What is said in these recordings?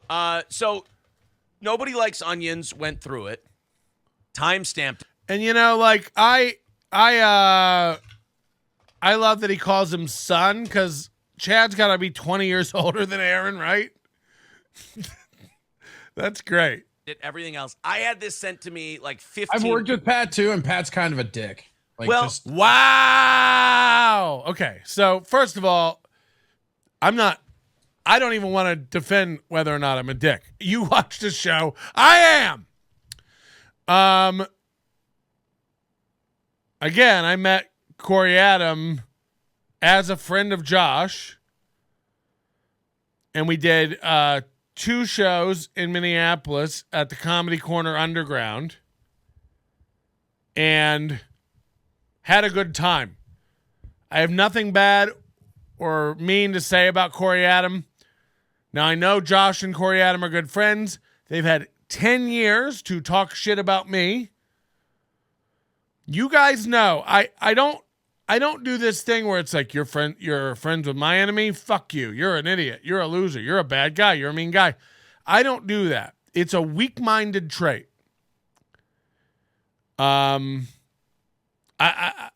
So Nobody Likes Onions went through it. Time-stamped. And like I love that he calls him son, because Chad's got to be 20 years older than Aaron, right? That's great. Did everything else. I had this sent to me like 15. I've worked with Pat too, and Pat's kind of a dick. Wow. Okay, so first of all, I don't even want to defend whether or not I'm a dick. You watch the show. I am. Again, I met Corey Adam as a friend of Josh, and we did 2 shows in Minneapolis at the Comedy Corner Underground and had a good time. I have nothing bad or mean to say about Corey Adam. Now, I know Josh and Corey Adam are good friends. They've had 10 years to talk shit about me. You guys know, I don't do this thing where it's like you're friends with my enemy. Fuck you. You're an idiot. You're a loser. You're a bad guy. You're a mean guy. I don't do that. It's a weak-minded trait.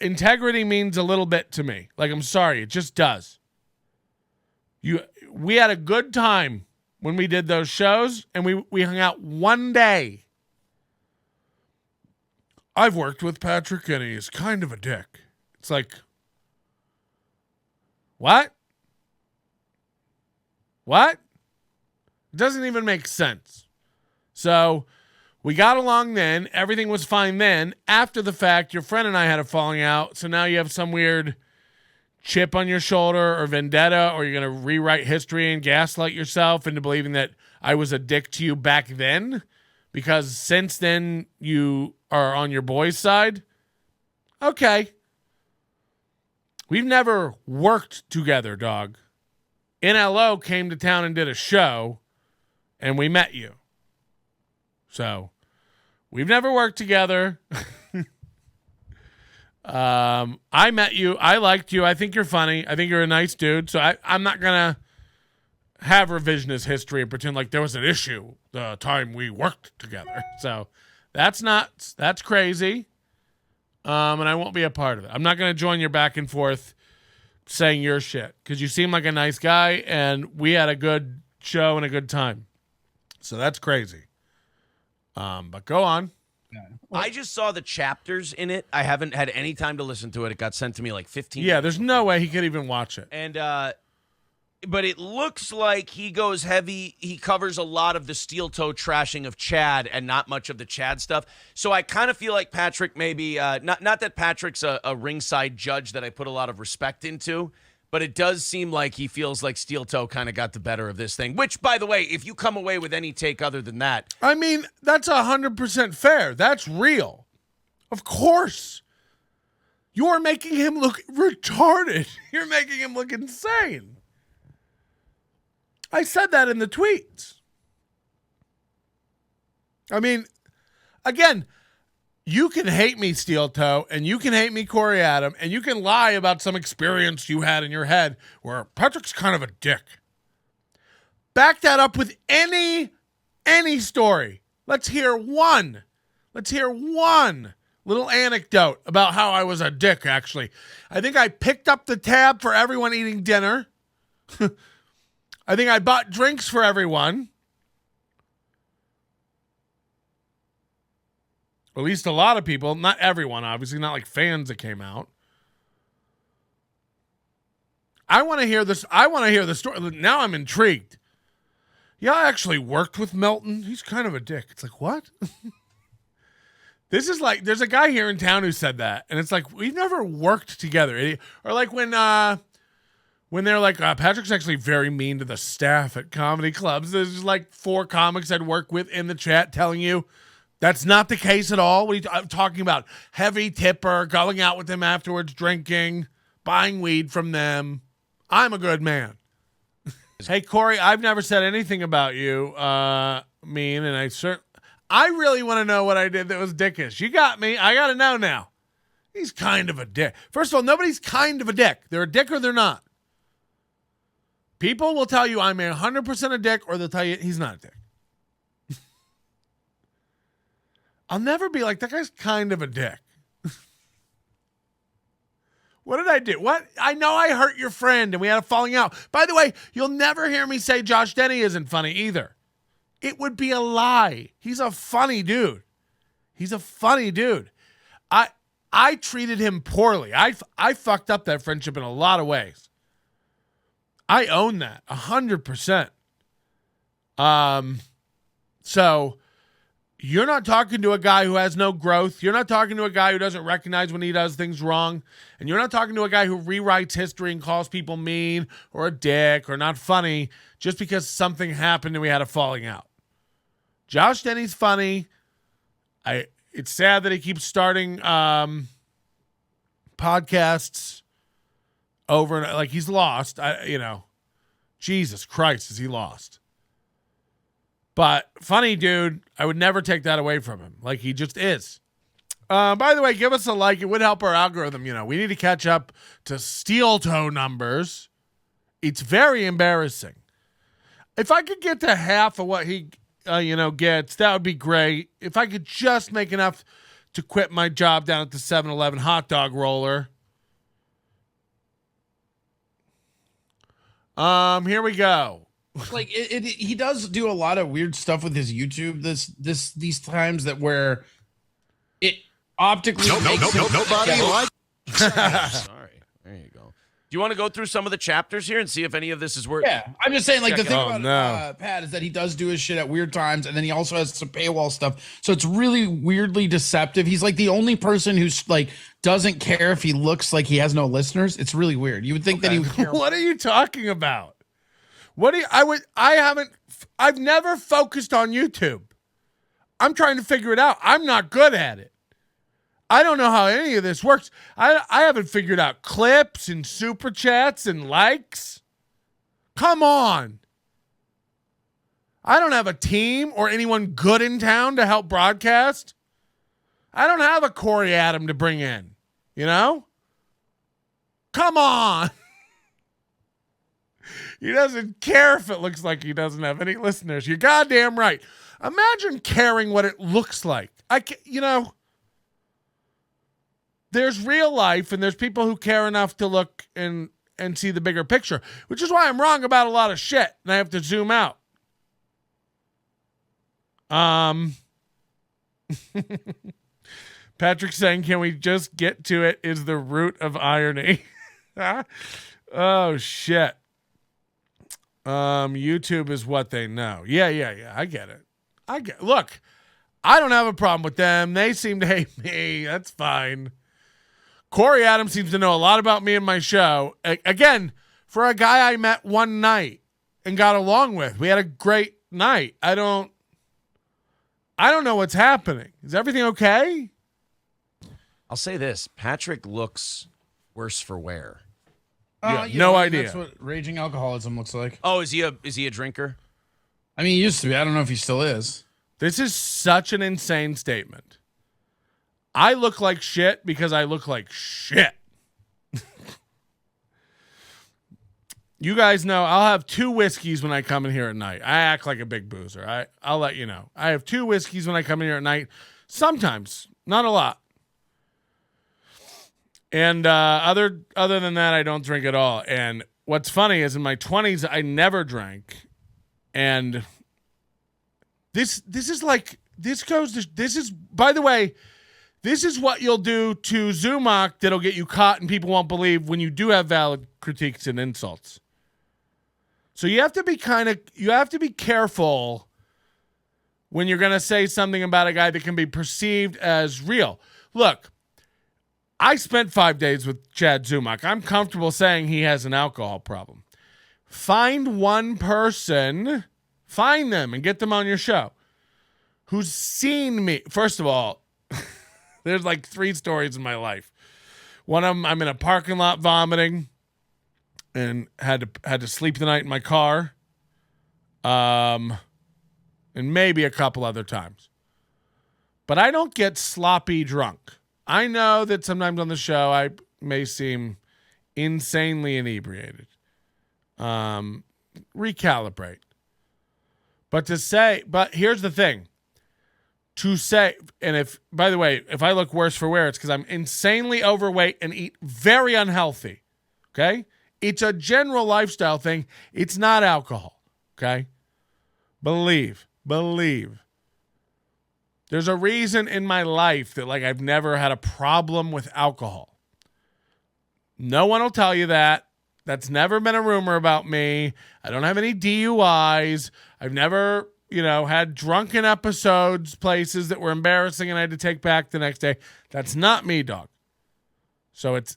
Integrity means a little bit to me. Like, I'm sorry, it just does. We had a good time when we did those shows, and we hung out one day. I've worked with Patrick, and he's kind of a dick. It's like, what? What? It doesn't even make sense. So we got along then. Everything was fine then. After the fact, your friend and I had a falling out. So now you have some weird chip on your shoulder or vendetta, or you're going to rewrite history and gaslight yourself into believing that I was a dick to you back then, because since then you are on your boy's side. Okay. We've never worked together, dog. NLO came to town and did a show, and we met you. So we've never worked together. I met you. I liked you. I think you're funny. I think you're a nice dude. So I'm not going to have revisionist history and pretend like there was an issue the time we worked together. So that's nuts. That's crazy. And I won't be a part of it. I'm not going to join your back and forth saying your shit, because you seem like a nice guy and we had a good show and a good time. So that's crazy. But go on. I just saw the chapters in it. I haven't had any time to listen to it. It got sent to me like 15 Yeah, there's no way he could even watch it. And but it looks like he goes heavy. He covers a lot of the steel toe trashing of Chad and not much of the Chad stuff. So I kind of feel like Patrick maybe not that Patrick's a ringside judge that I put a lot of respect into, but it does seem like he feels like steel toe kind of got the better of this thing, which, by the way, if you come away with any take other than that. I mean, that's 100% fair. That's real. Of course. You're making him look retarded. You're making him look insane. I said that in the tweets. I mean, again, you can hate me, Steel Toe, and you can hate me, Corey Adam, and you can lie about some experience you had in your head where Patrick's kind of a dick. Back that up with any story. Let's hear one. Let's hear one little anecdote about how I was a dick, actually. I think I picked up the tab for everyone eating dinner. I think I bought drinks for everyone. At least a lot of people. Not everyone, obviously. Not like fans that came out. I want to hear this. I want to hear the story. Now I'm intrigued. Yeah, I actually worked with Melton. He's kind of a dick. It's like, what? This is like, there's a guy here in town who said that. And it's like, we've never worked together. Or like when they're like, Patrick's actually very mean to the staff at comedy clubs. There's like 4 comics I'd work with in the chat telling you that's not the case at all. What are you talking about? Heavy tipper, going out with them afterwards, drinking, buying weed from them. I'm a good man. Hey, Corey, I've never said anything about you mean, and I really want to know what I did that was dickish. You got me. I got to know now. He's kind of a dick. First of all, nobody's kind of a dick. They're a dick or they're not. People will tell you I'm 100% a dick, or they'll tell you he's not a dick. I'll never be like, that guy's kind of a dick. What did I do? What? I know I hurt your friend and we had a falling out. By the way, you'll never hear me say Josh Denny isn't funny either. It would be a lie. He's a funny dude. He's a funny dude. I treated him poorly. I fucked up that friendship in a lot of ways. I own that 100%. So you're not talking to a guy who has no growth. You're not talking to a guy who doesn't recognize when he does things wrong. And you're not talking to a guy who rewrites history and calls people mean or a dick or not funny just because something happened and we had a falling out. Josh Denny's funny. It's sad that he keeps starting podcasts over and like he's lost. Jesus Christ, is he lost? But funny dude, I would never take that away from him. Like he just is. By the way, give us a like. It would help our algorithm. We need to catch up to steel toe numbers. It's very embarrassing. If I could get to half of what he, gets, that would be great. If I could just make enough to quit my job down at the 7-Eleven hot dog roller. Here we go. Like he does do a lot of weird stuff with his YouTube. These times that where it optically makes nobody like. Sorry. There you go. Do you want to go through some of the chapters here and see if any of this is worth? Yeah, I'm just saying. Like the thing Oh, about no. Pat is that he does do his shit at weird times, and then he also has some paywall stuff. So it's really weirdly deceptive. He's like the only person who's like doesn't care if he looks like he has no listeners. It's really weird. You would think that he would care. What are you talking about? I've never focused on YouTube. I'm trying to figure it out. I'm not good at it. I don't know how any of this works. I haven't figured out clips and super chats and likes. Come on. I don't have a team or anyone good in town to help broadcast. I don't have a Corey Adam to bring in, Come on. He doesn't care if it looks like he doesn't have any listeners. You're goddamn right. Imagine caring what it looks like. There's real life and there's people who care enough to look and see the bigger picture, which is why I'm wrong about a lot of shit and I have to zoom out. Patrick saying, can we just get to it is the root of irony. Oh, shit. YouTube is what they know. Yeah. I get it. Look, I don't have a problem with them. They seem to hate me. That's fine. Corey Adams seems to know a lot about me and my show. Again, for a guy I met one night and got along with, we had a great night. I don't know what's happening. Is everything okay? I'll say this. Patrick looks worse for wear. No idea. That's what raging alcoholism looks like. Oh, is he a drinker? I mean, he used to be. I don't know if he still is. This is such an insane statement. I look like shit because I look like shit. You guys know I'll have 2 whiskeys when I come in here at night. I act like a big boozer. I'll let you know. I have 2 whiskeys when I come in here at night. Sometimes, not a lot. And other than that, I don't drink at all. And what's funny is in my 20s, I never drank. And this is by the way, this is what you'll do to Zumach that'll get you caught and people won't believe when you do have valid critiques and insults. So you have to be careful when you're going to say something about a guy that can be perceived as real. Look, I spent 5 days with Chad Zumach. I'm comfortable saying he has an alcohol problem. Find one person, find them and get them on your show who's seen me. First of all, there's like 3 stories in my life. One of them, I'm in a parking lot vomiting and had to sleep the night in my car. And maybe a couple other times. But I don't get sloppy drunk. I know that sometimes on the show I may seem insanely inebriated. Recalibrate. But here's the thing. To say, and if, by the way, if I look worse for wear, it's because I'm insanely overweight and eat very unhealthy. Okay? It's a general lifestyle thing. It's not alcohol. Okay? Believe. There's a reason in my life that, like, I've never had a problem with alcohol. No one will tell you that. That's never been a rumor about me. I don't have any DUIs. I've never, had drunken episodes, places that were embarrassing and I had to take back the next day. That's not me, dog. So it's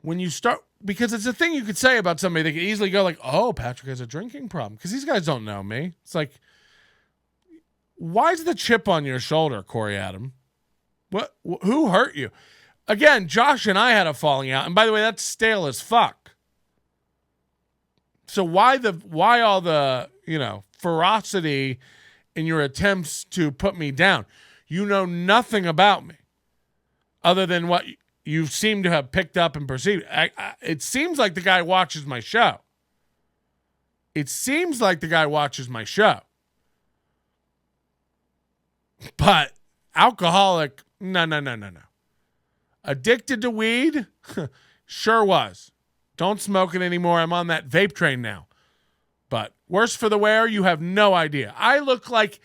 when you start, because it's a thing you could say about somebody. They could easily go like, oh, Patrick has a drinking problem. Because these guys don't know me. It's like, why's the chip on your shoulder, Corey Adam? What? Who hurt you? Again, Josh and I had a falling out. And by the way, that's stale as fuck. So why all the, ferocity in your attempts to put me down? You know nothing about me other than what you seem to have picked up and perceived. It seems like the guy watches my show. But alcoholic, no. Addicted to weed? Sure was. Don't smoke it anymore. I'm on that vape train now. But worse for the wear, you have no idea. I look like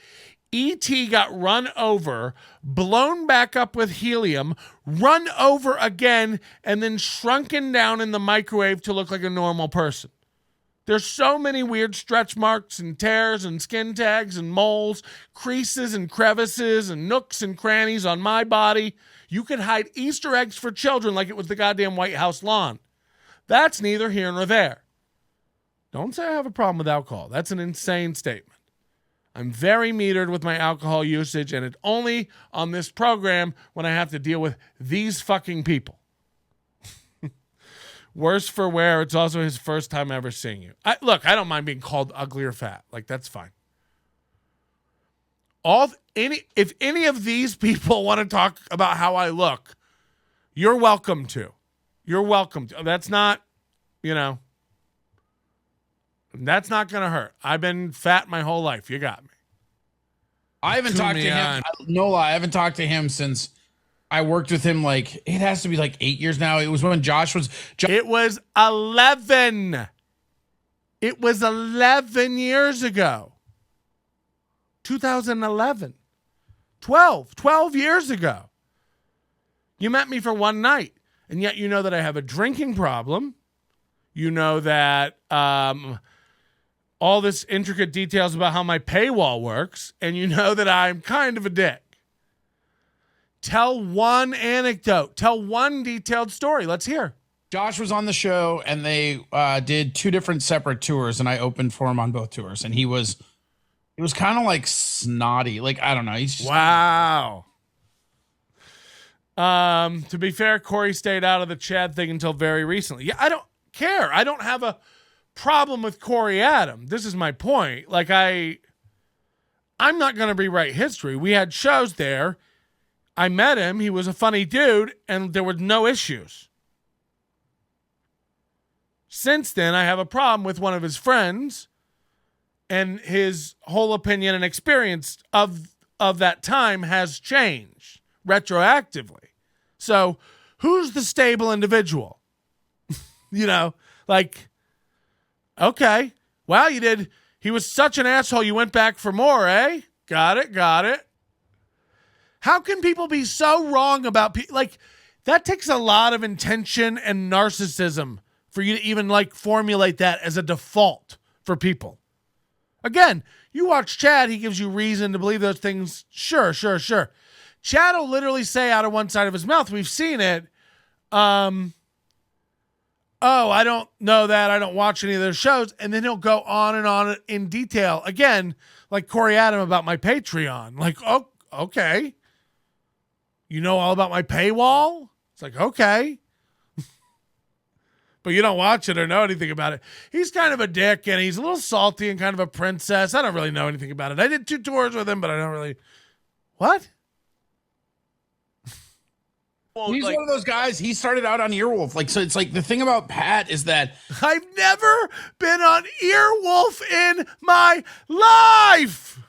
E.T. got run over, blown back up with helium, run over again, and then shrunken down in the microwave to look like a normal person. There's so many weird stretch marks and tears and skin tags and moles, creases and crevices and nooks and crannies on my body. You could hide Easter eggs for children like it was the goddamn White House lawn. That's neither here nor there. Don't say I have a problem with alcohol. That's an insane statement. I'm very metered with my alcohol usage, and it's only on this program when I have to deal with these fucking people. Worse for wear, it's also his first time ever seeing you. Look, I don't mind being called ugly or fat. Like, that's fine. If any of these people want to talk about how I look, you're welcome to. That's not, that's not going to hurt. I've been fat my whole life. You got me. I haven't talked to him. No lie. I haven't talked to him since I worked with him. Like, it has to be like 8 years now. It was when Josh was. It was 11. It was 11 years ago. 2011. 12 years ago. You met me for one night. And yet you know that I have a drinking problem. You know that all this intricate details about how my paywall works. And you know that I'm kind of a dick. Tell one anecdote. Tell one detailed story. Let's hear. Josh was on the show and they did two different separate tours. And I opened for him on both tours. And it was kind of like snotty. Like, I don't know. He's just, wow. To be fair, Corey stayed out of the Chad thing until very recently. Yeah, I don't care. I don't have a problem with Corey Adam. This is my point. Like, I'm not going to rewrite history. We had shows there. I met him. He was a funny dude, and there were no issues. Since then, I have a problem with one of his friends, and his whole opinion and experience of that time has changed retroactively. So who's the stable individual? Okay. Well, you did. He was such an asshole. You went back for more, eh? Got it. How can people be so wrong about people? Like, that takes a lot of intention and narcissism for you to even formulate that as a default for people. Again, you watch Chad, he gives you reason to believe those things. Sure. Chad will literally say out of one side of his mouth, we've seen it, oh, I don't know that, I don't watch any of those shows, and then he'll go on and on in detail. Again, like Corey Adam about my Patreon. Like, oh, okay. You know all about my paywall? It's like, okay. But you don't watch it or know anything about it. He's kind of a dick, and he's a little salty and kind of a princess. I don't really know anything about it. I did 2 tours with him, but I don't really... What? Well, He's like, one of those guys. He started out on Earwolf. Like, so it's like the thing about Pat is that I've never been on Earwolf in my life.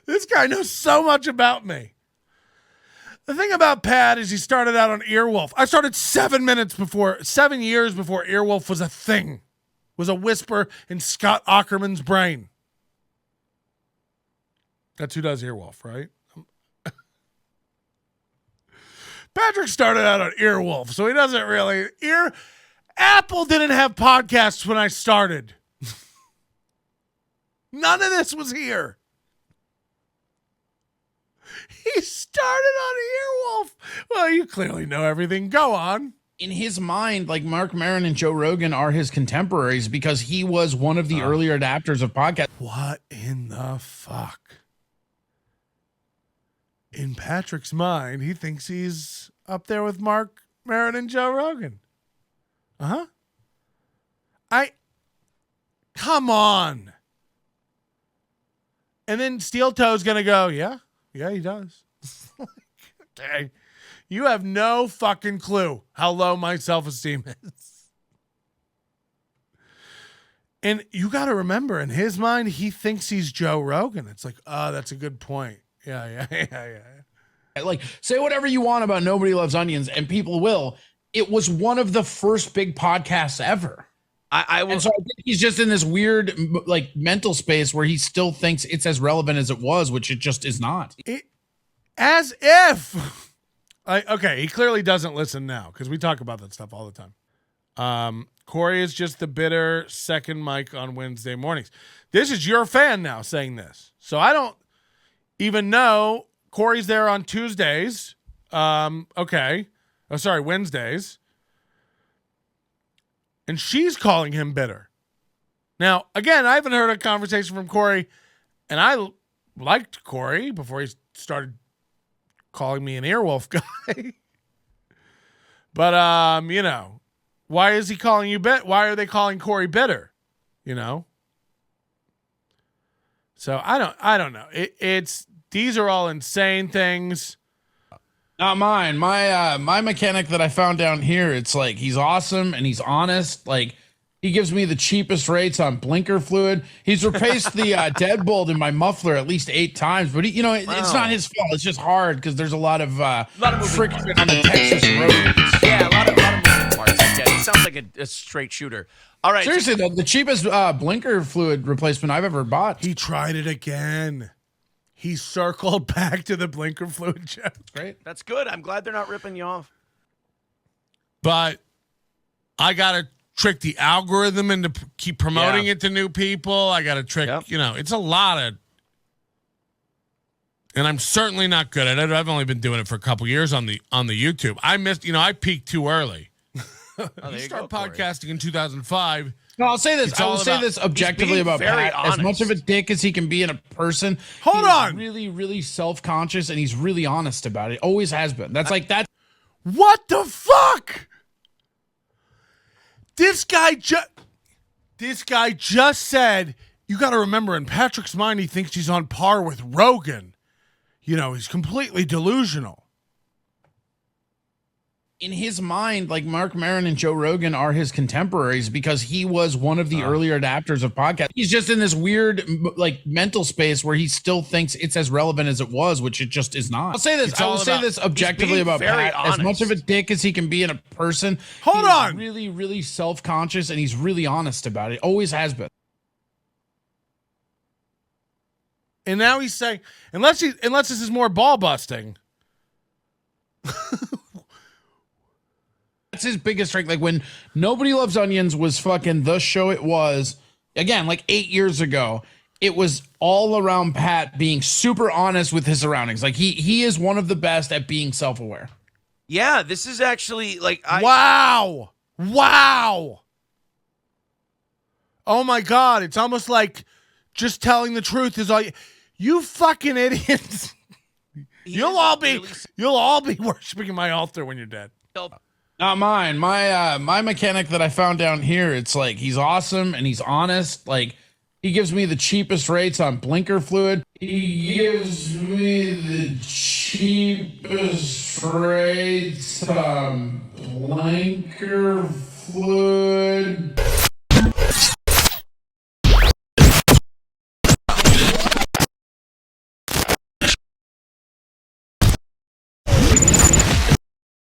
This guy knows so much about me. The thing about Pat is he started out on Earwolf. I started 7 years before Earwolf was a thing, was a whisper in Scott Ackerman's brain. That's who does Earwolf, right? Patrick started out on Earwolf, so he doesn't really. Apple didn't have podcasts when I started. None of this was here. He started on Earwolf. Well, you clearly know everything. Go on. in his mind, like Mark Maron and Joe Rogan are his contemporaries because he was one of the earlier adapters of podcasts. What in the fuck? In Patrick's mind, he thinks he's up there with Mark Maron and Joe Rogan. Come on. And then Steel Toe's going to go, yeah, he does. Okay. You have no fucking clue how low my self-esteem is. And you got to remember, in his mind, he thinks he's Joe Rogan. It's like, oh, that's a good point. Yeah. Like, say whatever you want about Nobody Loves Onions, and people will. It was one of the first big podcasts ever. I will. And so I think he's just in this weird, like, mental space where he still thinks it's as relevant as it was, which it just is not. As if. Okay, he clearly doesn't listen now because we talk about that stuff all the time. Corey is just the bitter second mic on Wednesday mornings. This is your fan now saying this. So I don't even know. Corey's there on Tuesdays. Okay. Oh, sorry, Wednesdays. And she's calling him bitter. Now, again, I haven't heard a conversation from Corey, and I liked Corey before he started calling me an Earwolf guy. But, you know, why is he calling you bitter? Why are they calling Corey bitter? You know? So I don't know. These are all insane things. Not mine. My mechanic that I found down here, it's like he's awesome and he's honest. Like, he gives me the cheapest rates on blinker fluid. He's replaced the deadbolt in my muffler at least 8 times, but it's not his fault. It's just hard because there's a lot of friction on the Texas roads. Yeah, a lot of moving parts. Yeah, he sounds like a straight shooter. All right. Seriously, though, the cheapest blinker fluid replacement I've ever bought. He tried it again. He circled back to the blinker fluid joke. Great. That's good. I'm glad they're not ripping you off. But I got to trick the algorithm into keep promoting it to new people. I got to trick, it's a lot of, and I'm certainly not good at it. I've only been doing it for a couple years on the YouTube. I missed, I peaked too early. You start podcasting in 2005. No, I'll say this. I will say this objectively about Pat. Honest. As much of a dick as he can be in a person, he's really, really self-conscious, and he's really honest about it. Always has been. That's what the fuck? This guy just said, you got to remember, in Patrick's mind, he thinks he's on par with Rogan. He's completely delusional. In his mind, like Mark Maron and Joe Rogan are his contemporaries because he was one of the earlier adapters of podcasts. He's just in this weird, like, mental space where he still thinks it's as relevant as it was, which it just is not. I will say this objectively about Pat. Honest. As much of a dick as he can be in a person, he's really, really self-conscious, and he's really honest about it. Always has been. And now he's saying, unless this is more ball busting. That's his biggest strength. Like, when Nobody Loves Onions was fucking the show it was, again, like 8 years ago, it was all around Pat being super honest with his surroundings. Like, he is one of the best at being self-aware. Yeah, this is actually like Wow. Oh my God, it's almost like just telling the truth is all you fucking idiots. You'll all be worshiping my altar when you're dead. Not mine. My mechanic that I found down here, it's like he's awesome and he's honest. Like, He gives me the cheapest rates on blinker fluid. He gives me the cheapest rates on blinker fluid.